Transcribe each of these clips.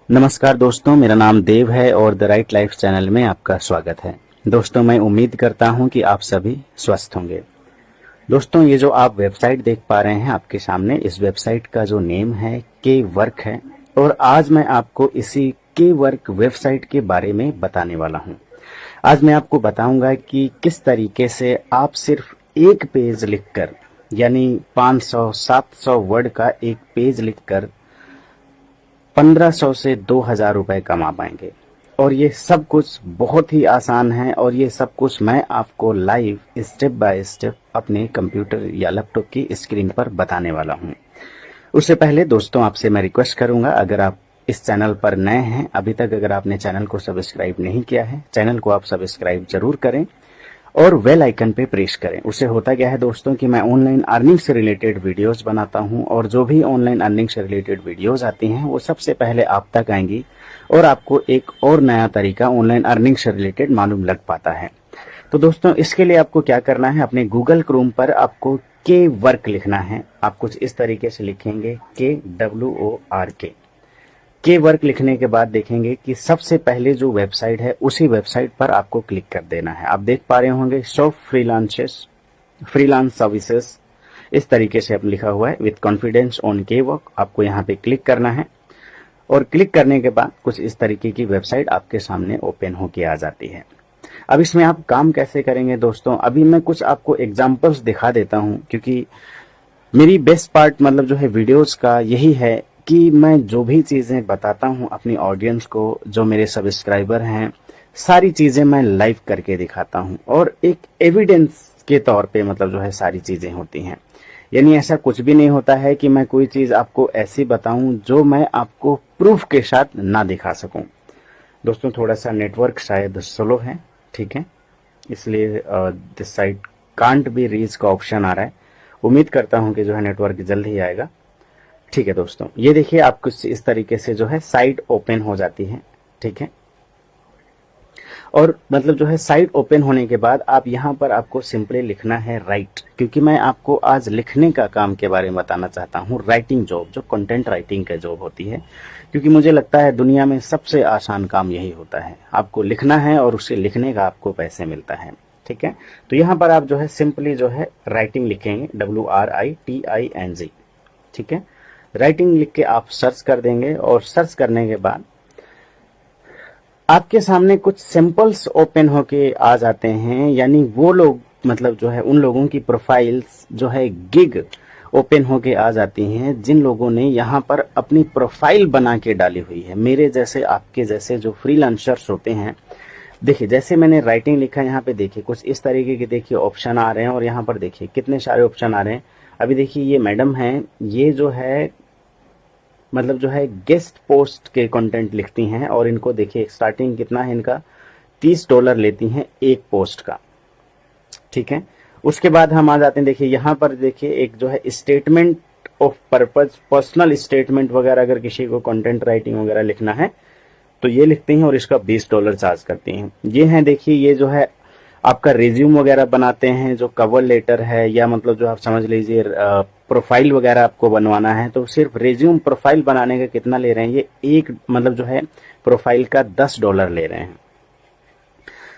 नमस्कार दोस्तों, मेरा नाम देव है और द राइट लाइफ चैनल में आपका स्वागत है। दोस्तों, मैं उम्मीद करता हूं कि आप सभी स्वस्थ होंगे। दोस्तों, ये जो आप वेबसाइट देख पा रहे हैं आपके सामने, इस वेबसाइट का जो नेम है के वर्क है और आज मैं आपको इसी के वर्क वेबसाइट के बारे में बताने वाला हूं। आज मैं आपको बताऊंगा कि किस तरीके से आप सिर्फ एक पेज लिखकर, यानी 500-700 वर्ड का एक पेज लिखकर 1500 से 2000 रुपए कमा पाएंगे। और ये सब कुछ बहुत ही आसान है और ये सब कुछ मैं आपको लाइव स्टेप बाय स्टेप अपने कंप्यूटर या लैपटॉप की स्क्रीन पर बताने वाला हूँ। उससे पहले दोस्तों, आपसे मैं रिक्वेस्ट करूंगा, अगर आप इस चैनल पर नए हैं, अभी तक अगर आपने चैनल को सब्सक्राइब नहीं किया है, चैनल को आप सब्सक्राइब जरूर करें और बेल आइकन पे प्रेस करें। उससे होता क्या है दोस्तों कि मैं ऑनलाइन अर्निंग से रिलेटेड वीडियोस बनाता हूं और जो भी ऑनलाइन अर्निंग से रिलेटेड वीडियोस आती हैं वो सबसे पहले आप तक आएंगी और आपको एक और नया तरीका ऑनलाइन अर्निंग से रिलेटेड मालूम लग पाता है। तो दोस्तों, इसके लिए आपको क्या करना है, अपने गूगल क्रोम पर आपको के वर्क लिखना है। आप कुछ इस तरीके से लिखेंगे KWORK। के वर्क लिखने के बाद देखेंगे कि सबसे पहले जो वेबसाइट है उसी वेबसाइट पर आपको क्लिक कर देना है। आप देख पा रहे होंगे शो फ्रीलांस सर्विसेज, इस तरीके से आप लिखा हुआ है विद कॉन्फिडेंस ऑन के वर्क। आपको यहाँ पे क्लिक करना है और क्लिक करने के बाद कुछ इस तरीके की वेबसाइट आपके सामने ओपन होके आ जाती है। अब इसमें आप काम कैसे करेंगे दोस्तों, अभी मैं कुछ आपको एग्जाम्पल्स दिखा देता हूँ, क्योंकि मेरी बेस्ट पार्ट मतलब जो है वीडियोस का यही है कि मैं जो भी चीजें बताता हूं अपनी ऑडियंस को, जो मेरे सब्सक्राइबर हैं, सारी चीजें मैं लाइव करके दिखाता हूं और एक एविडेंस के तौर पे मतलब जो है सारी चीजें होती हैं। यानी ऐसा कुछ भी नहीं होता है कि मैं कोई चीज आपको ऐसी बताऊं जो मैं आपको प्रूफ के साथ ना दिखा सकूं। दोस्तों, थोड़ा सा नेटवर्क शायद स्लो है, ठीक है, इसलिए this site can't be reach का ऑप्शन आ रहा है। उम्मीद करता हूं कि जो है नेटवर्क जल्द ही आएगा। ठीक है दोस्तों, ये देखिए आप कुछ इस तरीके से जो है साइट ओपन हो जाती है, ठीक है। और मतलब जो है साइट ओपन होने के बाद आप यहाँ पर आपको सिंपली लिखना है राइट, क्योंकि मैं आपको आज लिखने का काम के बारे में बताना चाहता हूँ। राइटिंग जॉब, जो कंटेंट राइटिंग का जॉब होती है, क्योंकि मुझे लगता है दुनिया में सबसे आसान काम यही होता है। आपको लिखना है और उसे लिखने का आपको पैसे मिलता है, ठीक है। तो यहाँ पर आप जो है सिंपली जो है राइटिंग लिखेंगे, WRITING, ठीक है। राइटिंग लिख के आप सर्च कर देंगे और सर्च करने के बाद आपके सामने कुछ सैंपल्स ओपन होके आ जाते हैं। यानी वो लोग मतलब जो है उन लोगों की प्रोफाइल्स जो है गिग ओपन होके आ जाती हैं जिन लोगों ने यहाँ पर अपनी प्रोफाइल बना के डाली हुई है। मेरे जैसे, आपके जैसे जो फ्रीलांसर्स होते हैं, देखिए जैसे मैंने राइटिंग लिखा है यहाँ पे, देखिए कुछ इस तरीके के देखिए ऑप्शन आ रहे हैं और यहाँ पर देखिए कितने सारे ऑप्शन आ रहे हैं। अभी देखिए ये मैडम है, ये जो है मतलब जो है गेस्ट पोस्ट के कंटेंट लिखती हैं और इनको देखिए स्टार्टिंग कितना है इनका, $30 लेती हैं एक पोस्ट का, ठीक है। उसके बाद हम आ जाते हैं, देखिए यहाँ पर देखिए एक जो है statement of purpose, personal statement वगैरह अगर किसी को कंटेंट राइटिंग वगैरह लिखना है तो ये लिखती हैं और इसका $20 चार्ज करती हैं। ये है देखिए, ये जो है आपका रिज्यूम वगैरह बनाते हैं, जो कवर लेटर है या मतलब जो आप समझ लीजिए प्रोफाइल वगैरह आपको बनवाना है, तो सिर्फ रिज्यूम प्रोफाइल बनाने का कितना ले रहे हैं, ये एक मतलब जो है प्रोफाइल का $10 ले रहे हैं।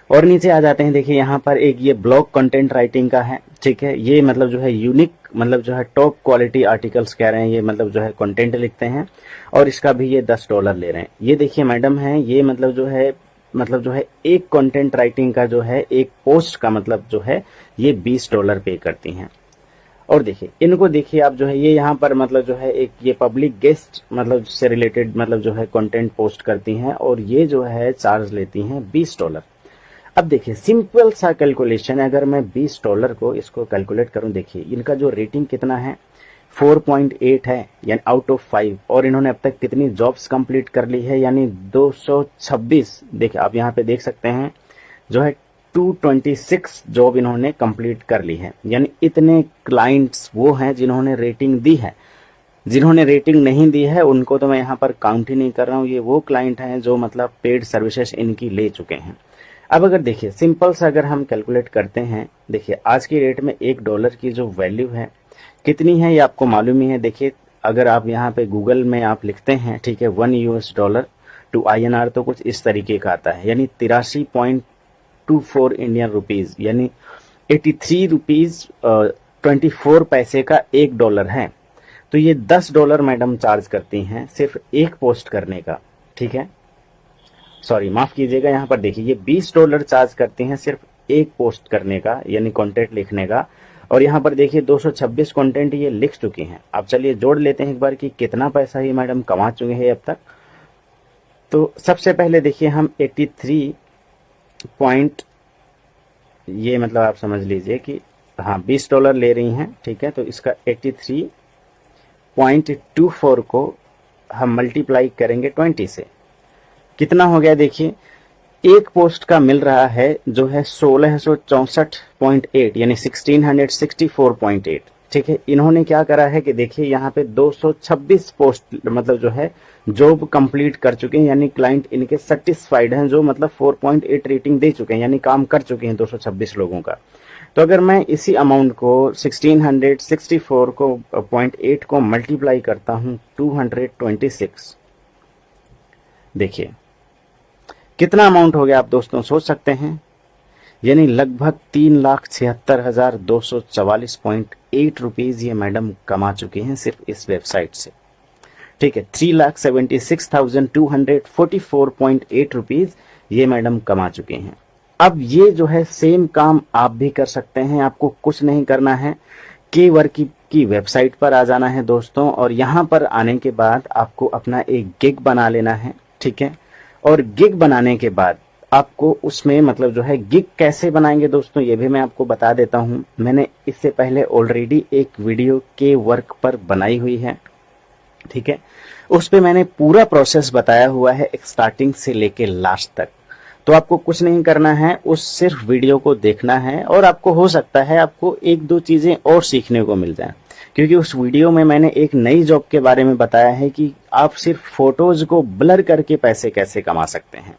और नीचे आ जाते हैं, देखिए यहाँ पर एक ये ब्लॉग कंटेंट राइटिंग का है, ठीक है। ये मतलब जो है यूनिक मतलब जो है टॉप क्वालिटी आर्टिकल्स कह रहे हैं, ये मतलब जो है कंटेंट लिखते हैं और इसका भी ये $10 ले रहे हैं। ये देखिए मैडम है, ये मतलब जो है एक कंटेंट राइटिंग का जो है एक पोस्ट का मतलब जो है ये $20 पे करती हैं। और देखिए इनको देखिए आप जो है ये यहाँ पर मतलब जो है एक ये पब्लिक गेस्ट मतलब से रिलेटेड मतलब जो है कंटेंट पोस्ट करती हैं और ये जो है चार्ज लेती हैं $20। अब देखिए सिंपल सा कैलकुलेशन है, अगर मैं $20 को इसको कैलकुलेट करूं, देखिए इनका जो रेटिंग कितना है 4.8 है, यानी आउट ऑफ 5। और इन्होंने अब तक कितनी जॉब्स कंप्लीट कर ली है, यानी 226। देखिए आप यहाँ पे देख सकते हैं जो है 226 जॉब इन्होंने कंप्लीट कर ली है। यानी इतने क्लाइंट्स वो हैं जिन्होंने रेटिंग दी है। जिन्होंने रेटिंग नहीं दी है उनको तो मैं यहाँ पर काउंट ही नहीं कर रहा हूँ, ये वो क्लाइंट हैं जो मतलब पेड सर्विसेज इनकी ले चुके हैं। अब अगर देखिए सिंपल सा अगर हम कैलकुलेट करते हैं, देखिए आज की डेट में $1 की जो वैल्यू है कितनी है ये आपको मालूम ही है। देखिए अगर आप यहाँ पे गूगल में आप लिखते हैं, ठीक है, $1 टू INR तो कुछ इस तरीके का आता है, यानी 83.24 इंडियन रुपीज, यानी 83 रुपीज 24 पैसे का $1 है। तो ये $10 मैडम चार्ज करती हैं सिर्फ एक पोस्ट करने का, ठीक है। सॉरी, माफ कीजिएगा, यहाँ पर देखिए ये $20 चार्ज करती हैं सिर्फ एक पोस्ट करने का, यानी कंटेंट लिखने का। और यहाँ पर देखिए 226 कंटेंट ये लिख चुकी हैं। अब चलिए जोड़ लेते हैं एक बार कि कितना पैसा ये मैडम कमा चुके हैं अब तक। तो सबसे पहले देखिए हम 83 पॉइंट, ये मतलब आप समझ लीजिए कि हाँ $20 ले रही हैं, ठीक है। तो इसका 83.24 को हम मल्टीप्लाई करेंगे 20 से, कितना हो गया देखिए, एक पोस्ट का मिल रहा है जो है 1664.8 यानी 1664.8, ठीक है। इन्होंने क्या करा है कि देखिए यहाँ पे 226 पोस्ट मतलब जो है जॉब कंप्लीट कर चुके हैं, यानी क्लाइंट इनके सेटिस्फाइड हैं, जो मतलब 4.8 रेटिंग दे चुके हैं, यानी काम कर चुके हैं 226 लोगों का। तो अगर मैं इसी अमाउंट को 1664 को 0.8 को मल्टीप्लाई करता हूं 226, देखिए कितना अमाउंट हो गया, आप दोस्तों सोच सकते हैं, यानी लगभग 3,76,244.8 रुपीज ये मैडम कमा चुकी हैं सिर्फ इस वेबसाइट से, ठीक है। 3,76,244.8 रुपीज ये मैडम कमा चुके हैं। अब ये जो है सेम काम आप भी कर सकते हैं, आपको कुछ नहीं करना है, K-Work की वेबसाइट पर आ जाना है दोस्तों, और यहाँ पर आने के बाद आपको अपना एक गिग बना लेना है, ठीक है। और गिग बनाने के बाद आपको उसमें मतलब जो है गिग कैसे बनाएंगे दोस्तों, ये भी मैं आपको बता देता हूँ। मैंने इससे पहले ऑलरेडी एक वीडियो K-Work पर बनाई हुई है, ठीक है। उस पे मैंने पूरा प्रोसेस बताया हुआ है एक स्टार्टिंग से लेके लास्ट तक। तो आपको कुछ नहीं करना है, उस सिर्फ वीडियो को देखना है, और आपको हो सकता है आपको एक दो चीजें और सीखने को मिल जाए, क्योंकि उस वीडियो में मैंने एक नई जॉब के बारे में बताया है कि आप सिर्फ फोटोज को ब्लर करके पैसे कैसे कमा सकते हैं।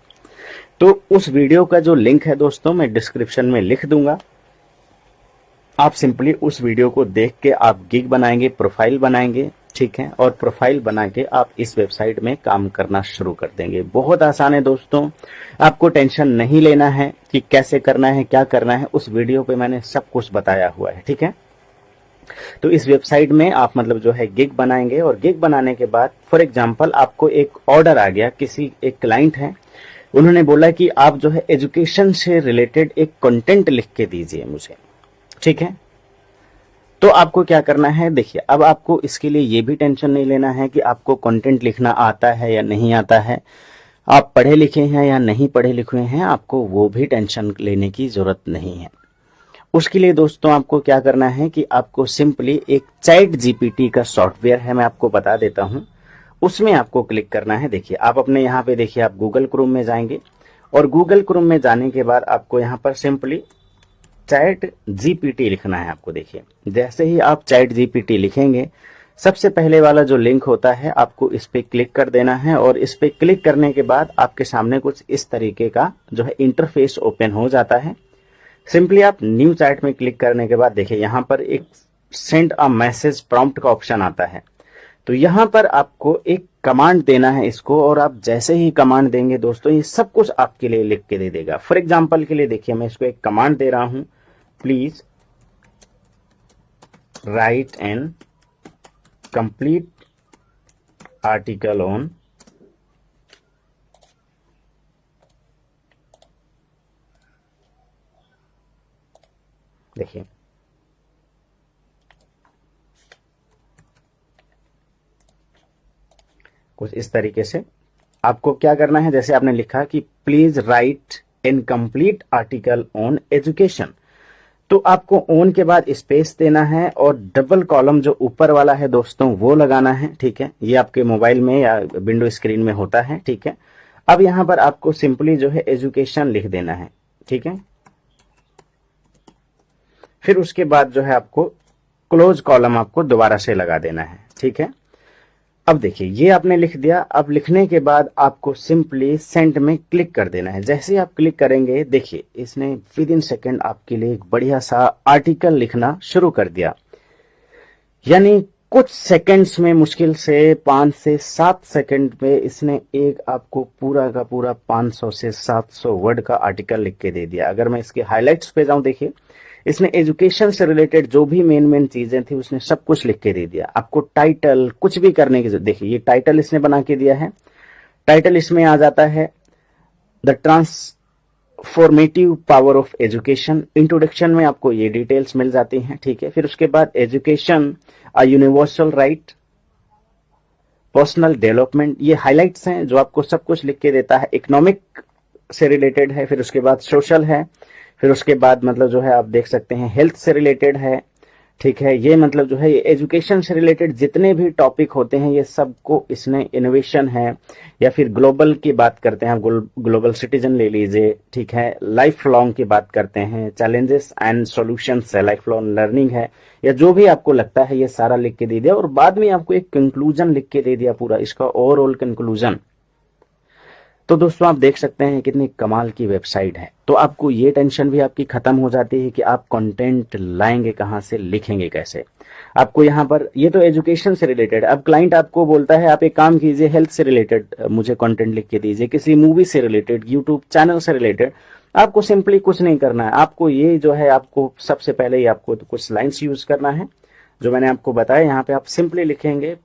तो उस वीडियो का जो लिंक है दोस्तों मैं डिस्क्रिप्शन में लिख दूंगा, आप सिंपली उस वीडियो को देख के आप गिग बनाएंगे, प्रोफाइल बनाएंगे, ठीक है। और प्रोफाइल बना के आप इस वेबसाइट में काम करना शुरू कर देंगे। बहुत आसान है दोस्तों, आपको टेंशन नहीं लेना है कि कैसे करना है, क्या करना है, उस वीडियो पे मैंने सब कुछ बताया हुआ है, ठीक है। तो इस वेबसाइट में आप मतलब जो है गिग बनाएंगे, और गिग बनाने के बाद फॉर एग्जांपल आपको एक ऑर्डर आ गया, किसी एक क्लाइंट है, उन्होंने बोला कि आप जो है एजुकेशन से रिलेटेड एक कंटेंट लिख के दीजिए मुझे, ठीक है। तो आपको क्या करना है, देखिए अब आपको इसके लिए ये भी टेंशन नहीं लेना है कि आपको कंटेंट लिखना आता है या नहीं आता है, आप पढ़े लिखे हैं या नहीं पढ़े लिखे हैं, आपको वो भी टेंशन लेने की जरूरत नहीं है। उसके लिए दोस्तों आपको क्या करना है कि आपको सिंपली एक चैट जीपीटी का सॉफ्टवेयर है, मैं आपको बता देता हूं, उसमें आपको क्लिक करना है। देखिए आप अपने यहाँ पे देखिए आप गूगल क्रोम में जाएंगे, और गूगल क्रोम में जाने के बाद आपको यहाँ पर सिंपली चैट जीपीटी लिखना है। आपको देखिए जैसे ही आप चैट जीपीटी लिखेंगे, सबसे पहले वाला जो लिंक होता है आपको इस पे क्लिक कर देना है, और इस पे क्लिक करने के बाद आपके सामने कुछ इस तरीके का जो है इंटरफेस ओपन हो जाता है। सिंपली आप न्यू चैट में क्लिक करने के बाद देखिए यहाँ पर एक सेंड अ मैसेज प्रॉम्प्ट का ऑप्शन आता है। तो यहाँ पर आपको एक कमांड देना है इसको, और आप जैसे ही कमांड देंगे दोस्तों ये सब कुछ आपके लिए लिख के दे देगा। फॉर एग्जांपल के लिए देखिए मैं इसको एक कमांड दे रहा हूं, please write an complete article on देखिए कुछ इस तरीके से आपको क्या करना है, जैसे आपने लिखा कि please write an complete article on education, तो आपको ऑन के बाद स्पेस देना है, और डबल कॉलम जो ऊपर वाला है दोस्तों वो लगाना है, ठीक है। ये आपके मोबाइल में या विंडो स्क्रीन में होता है, ठीक है। अब यहां पर आपको सिंपली जो है एजुकेशन लिख देना है, ठीक है। फिर उसके बाद जो है आपको क्लोज कॉलम आपको दोबारा से लगा देना है, ठीक है। अब देखिए ये आपने लिख दिया। अब लिखने के बाद आपको सिंपली सेंड में क्लिक कर देना है। जैसे ही आप क्लिक करेंगे देखिए इसने विद इन सेकेंड आपके लिए एक बढ़िया सा आर्टिकल लिखना शुरू कर दिया, यानी कुछ सेकंड्स में, मुश्किल से 5 से 7 सेकंड में इसने एक आपको पूरा का पूरा 500 से 700 वर्ड का आर्टिकल लिख के दे दिया। अगर मैं इसके हाइलाइट्स पे जाऊं, देखिए इसने एजुकेशन से रिलेटेड जो भी मेन चीजें थी उसने सब कुछ लिख के दे दिया। आपको टाइटल कुछ भी करने की, देखिए ये टाइटल इसने बना के दिया है। टाइटल इसमें आ जाता है the transformative power of education. Introduction में आपको ये डिटेल्स मिल जाती हैं, ठीक है। फिर उसके बाद education a universal right, personal development, ये हाइलाइट्स हैं जो आपको सब कुछ लिख के देता है। इकोनॉमिक से रिलेटेड है, फिर उसके बाद सोशल है, फिर उसके बाद मतलब जो है आप देख सकते हैं हेल्थ से रिलेटेड है, ठीक है। ये मतलब जो है ये एजुकेशन से रिलेटेड जितने भी टॉपिक होते हैं ये सबको इसने, इनोवेशन है या फिर ग्लोबल की बात करते हैं, ग्लोबल सिटीजन ले लीजिए, ठीक है। लाइफ लॉन्ग की बात करते हैं, चैलेंजेस एंड सॉल्यूशंस है, लाइफ लॉन्ग लर्निंग है, या जो भी आपको लगता है ये सारा लिख के दे दिया। और बाद में आपको एक कंक्लूजन लिख के दे दिया पूरा, इसका ओवरऑल कंक्लूजन। तो दोस्तों आप देख सकते हैं कितनी कमाल की वेबसाइट है। तो आपको ये टेंशन भी आपकी खत्म हो जाती है कि आप कंटेंट लाएंगे कहां से, लिखेंगे कैसे। आपको यहाँ पर ये तो एजुकेशन से रिलेटेड। अब क्लाइंट आपको बोलता है आप एक काम कीजिए, हेल्थ से रिलेटेड मुझे कंटेंट लिख के दीजिए, किसी मूवी से रिलेटेड, यूट्यूब चैनल से रिलेटेड। आपको सिंपली कुछ नहीं करना है, आपको ये जो है आपको सबसे पहले ही आपको तो कुछ लाइन्स यूज करना है जो मैंने आपको बताया। यहाँ पे आप सिंपली लिखेंगे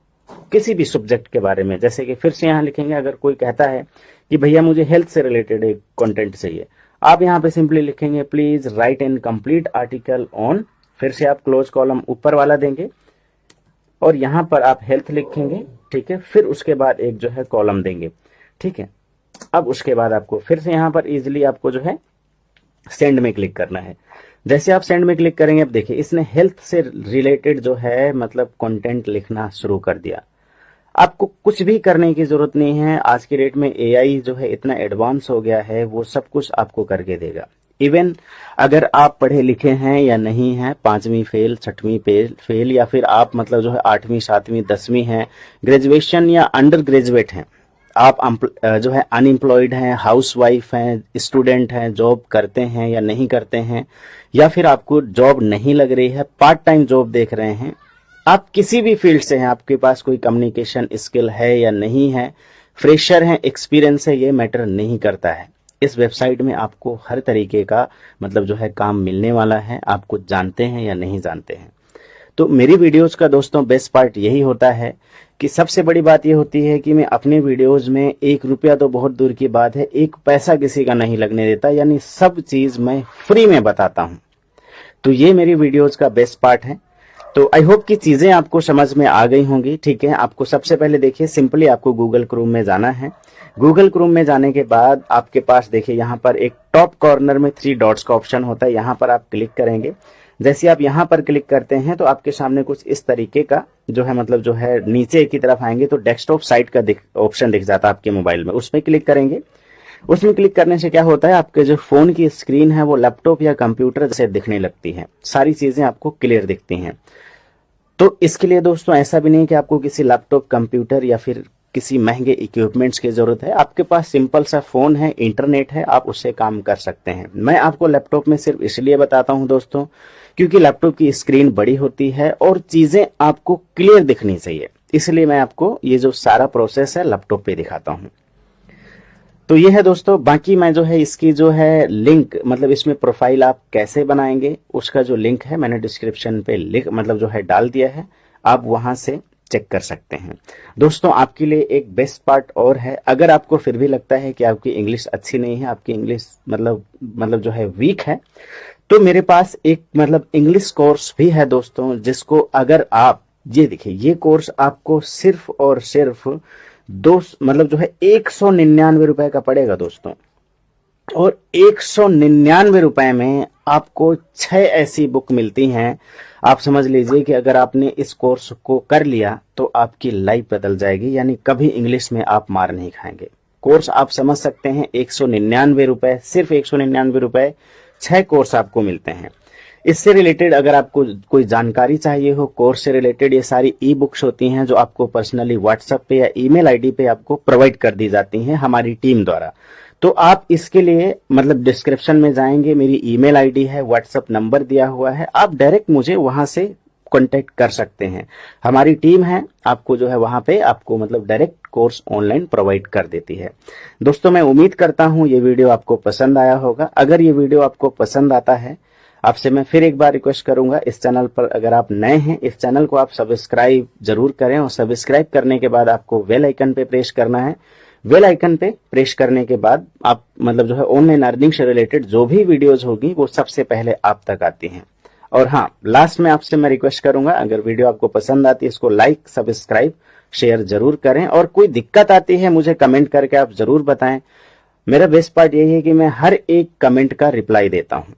किसी भी सब्जेक्ट के बारे में, जैसे कि फिर से यहाँ लिखेंगे अगर कोई कहता है कि भैया मुझे हेल्थ से रिलेटेड एक कंटेंट चाहिए, आप यहाँ पे सिंपली लिखेंगे please write an complete article on, फिर से आप क्लोज कॉलम ऊपर वाला देंगे और यहाँ पर आप हेल्थ लिखेंगे, ठीक है। फिर उसके बाद एक जो है कॉलम देंगे, ठीक है। अब उसके बाद आपको फिर से यहाँ पर इजिली आपको जो है सेंड में क्लिक करना है। जैसे आप सेंड में क्लिक करेंगे, अब देखिए इसने हेल्थ से रिलेटेड जो है मतलब कंटेंट लिखना शुरू कर दिया। आपको कुछ भी करने की जरूरत नहीं है। आज की डेट में एआई जो है इतना एडवांस हो गया है, वो सब कुछ आपको करके देगा। इवन अगर आप पढ़े लिखे हैं या नहीं हैं, 5वीं फेल, 6वीं फेल, या फिर आप मतलब जो है 8वीं 7वीं 10वीं हैं, ग्रेजुएशन या अंडर ग्रेजुएट हैं, आप जो है अनएम्प्लॉयड हैं, हाउसवाइफ हैं, स्टूडेंट हैं, जॉब करते हैं या नहीं करते हैं, या फिर आपको जॉब नहीं लग रही है, पार्ट टाइम जॉब देख रहे हैं, आप किसी भी फील्ड से हैं, आपके पास कोई कम्युनिकेशन स्किल है या नहीं है, फ्रेशर हैं, एक्सपीरियंस है, ये मैटर नहीं करता है। इस वेबसाइट में आपको हर तरीके का मतलब जो है काम मिलने वाला है, आप कुछ जानते हैं या नहीं जानते हैं। तो मेरी वीडियोस का दोस्तों बेस्ट पार्ट यही होता है कि सबसे बड़ी बात ये होती है कि मैं अपने वीडियोस में 1 रुपया तो बहुत दूर की बात है, 1 पैसा किसी का नहीं लगने देता, यानी सब चीज मैं फ्री में बताता हूं। तो ये मेरी वीडियोस का बेस्ट पार्ट है। तो आई होप कि चीजें आपको समझ में आ गई होंगी, ठीक है। आपको सबसे पहले देखिए सिंपली आपको गूगल क्रोम में जाना है। गूगल क्रोम में जाने के बाद आपके पास देखिए यहाँ पर एक टॉप कॉर्नर में 3 डॉट्स का ऑप्शन होता है, यहाँ पर आप क्लिक करेंगे। जैसे आप यहाँ पर क्लिक करते हैं तो आपके सामने कुछ इस तरीके का जो है मतलब जो है नीचे की तरफ आएंगे तो डेस्कटॉप साइट का ऑप्शन दिख जाता है आपके मोबाइल में, उसमें क्लिक करेंगे। उसमें क्लिक करने से क्या होता है, आपके जो फोन की स्क्रीन है वो लैपटॉप या कंप्यूटर जैसे दिखने लगती है, सारी चीजें आपको क्लियर दिखती हैं। तो इसके लिए दोस्तों ऐसा भी नहीं कि आपको किसी लैपटॉप, कंप्यूटर या फिर किसी महंगे इक्विपमेंट्स की जरूरत है। आपके पास सिंपल सा फोन है, इंटरनेट है, आप उससे काम कर सकते हैं। मैं आपको लैपटॉप में सिर्फ इसलिए बताता हूं दोस्तों क्योंकि लैपटॉप की स्क्रीन बड़ी होती है और चीजें आपको क्लियर दिखनी चाहिए, इसलिए मैं आपको ये जो सारा प्रोसेस है लैपटॉप पे दिखाता हूं। तो ये है दोस्तों, बाकी मैं जो है इसकी जो है लिंक मतलब इसमें प्रोफाइल आप कैसे बनाएंगे उसका जो लिंक है मैंने डिस्क्रिप्शन पे लिंक मतलब जो है डाल दिया है, आप वहां से चेक कर सकते हैं। दोस्तों आपके लिए एक बेस्ट पार्ट और है, अगर आपको फिर भी लगता है कि आपकी इंग्लिश अच्छी नहीं है, आपकी इंग्लिश मतलब जो है वीक है, तो मेरे पास एक मतलब इंग्लिश कोर्स भी है दोस्तों, जिसको अगर आप ये देखिए ये कोर्स आपको सिर्फ और सिर्फ मतलब जो है 199 रुपए का पड़ेगा दोस्तों। और 199 रुपए में आपको 6 ऐसी बुक मिलती हैं। आप समझ लीजिए कि अगर आपने इस कोर्स को कर लिया तो आपकी लाइफ बदल जाएगी, यानी कभी इंग्लिश में आप मार नहीं खाएंगे। कोर्स आप समझ सकते हैं 199 रुपए, सिर्फ 199 रुपए 6 कोर्स आपको मिलते हैं। इससे रिलेटेड अगर आपको कोई जानकारी चाहिए हो कोर्स से रिलेटेड, ये सारी ई बुक्स होती हैं जो आपको पर्सनली व्हाट्सएप पे या ईमेल आईडी पे आपको प्रोवाइड कर दी जाती हैं हमारी टीम द्वारा। तो आप इसके लिए मतलब डिस्क्रिप्शन में जाएंगे, मेरी ईमेल आईडी है, व्हाट्सएप नंबर दिया हुआ है, आप डायरेक्ट मुझे वहां से कांटेक्ट कर सकते हैं। हमारी टीम है, आपको जो है वहां पे आपको मतलब डायरेक्ट कोर्स ऑनलाइन प्रोवाइड कर देती है। दोस्तों मैं उम्मीद करता हूं ये वीडियो आपको पसंद आया होगा। अगर ये वीडियो आपको पसंद आता है, आपसे मैं फिर एक बार रिक्वेस्ट करूंगा, इस चैनल पर अगर आप नए हैं, इस चैनल को आप सब्सक्राइब जरूर करें और सब्सक्राइब करने के बाद आपको बेल आइकन पे प्रेस करना है। बेल आइकन पे प्रेस करने के बाद आप मतलब जो है ऑनलाइन अर्निंग से रिलेटेड जो भी वीडियोस होगी वो सबसे पहले आप तक आती हैं। और हाँ, लास्ट में आपसे मैं रिक्वेस्ट करूंगा, अगर वीडियो आपको पसंद आती है इसको लाइक, सब्सक्राइब, शेयर जरूर करें और कोई दिक्कत आती है मुझे कमेंट करके आप जरूर बताएं। मेरा बेस्ट पार्ट यही है कि मैं हर एक कमेंट का रिप्लाई देता हूं।